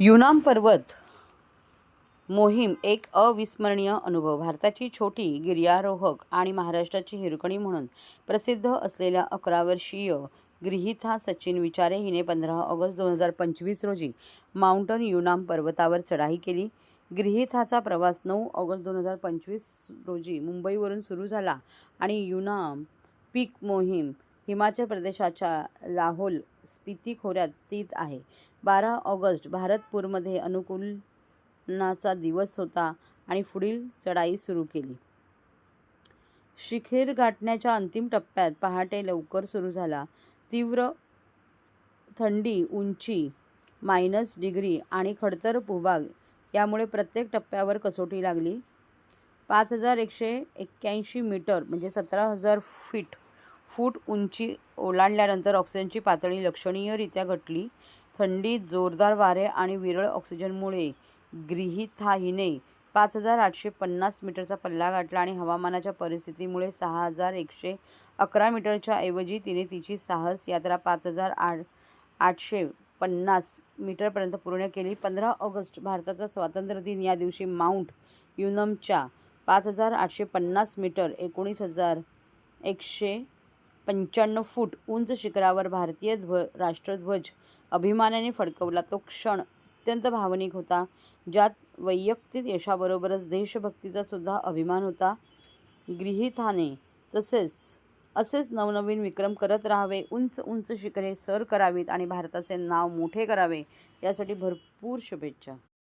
युनाम पर्वत मोहीम एक अविस्मरणीय अनुभव. भारताची छोटी गिर्यारोहक आणि महाराष्ट्राची हिरकणी म्हणून प्रसिद्ध असलेल्या 11 वर्षीय गृहीथा सचिन विचारे हिने 15 ऑगस्ट 2025 रोजी माउंटन युनाम पर्वतावर चढाई केली. गृहीथाचा प्रवास 9 ऑगस्ट 2025 रोजी मुंबईवरून सुरू झाला आणि युनाम पीक मोहीम हिमाचल प्रदेशाच्या लाहोल स्पिती खोऱ्यात स्थित आहे. 12 ऑगस्ट भारतपूरमध्ये अनुकूलनाचा दिवस होता आणि पुढील चढाई सुरू केली. शिखर गाठण्याच्या अंतिम टप्प्यात पहाटे लवकर सुरू झाला. तीव्र थंडी, उंची -डिग्री आणि खडतर भूभाग यामुळे प्रत्येक टप्प्यावर कसोटी लागली. 5181 मीटर म्हणजे 17,000 फूट उंची ओलांडल्यानंतर ऑक्सिजनची पातळी लक्षणीयरित्या घटली. थंडी, जोरदार वारे आणि विरळ ऑक्सिजनमुळे गृहीथाने 5,850 मीटरचा पल्ला गाठला आणि हवामानाच्या परिस्थितीमुळे 6,111 मीटरच्या ऐवजी तिने तिची साहस यात्रा 5,850 मीटरपर्यंत पूर्ण केली. 15 ऑगस्ट भारताचा स्वातंत्र्य दिन या दिवशी माउंट युनमच्या 5,850 मीटर 19,195 फूट उंच शिखरावर भारतीय राष्ट्रध्वज अभिमानाने फडकवला. तो क्षण अत्यंत भावनिक होता, ज्यात वैयक्तिक यशाबरोबरच देशभक्तीचा सुद्धा अभिमान होता. गृहीथाने असेच नवनवीन विक्रम करत राहावे, उंच शिखरे सर करावीत आणि भारताचे नाव मोठे करावे यासाठी भरपूर शुभेच्छा.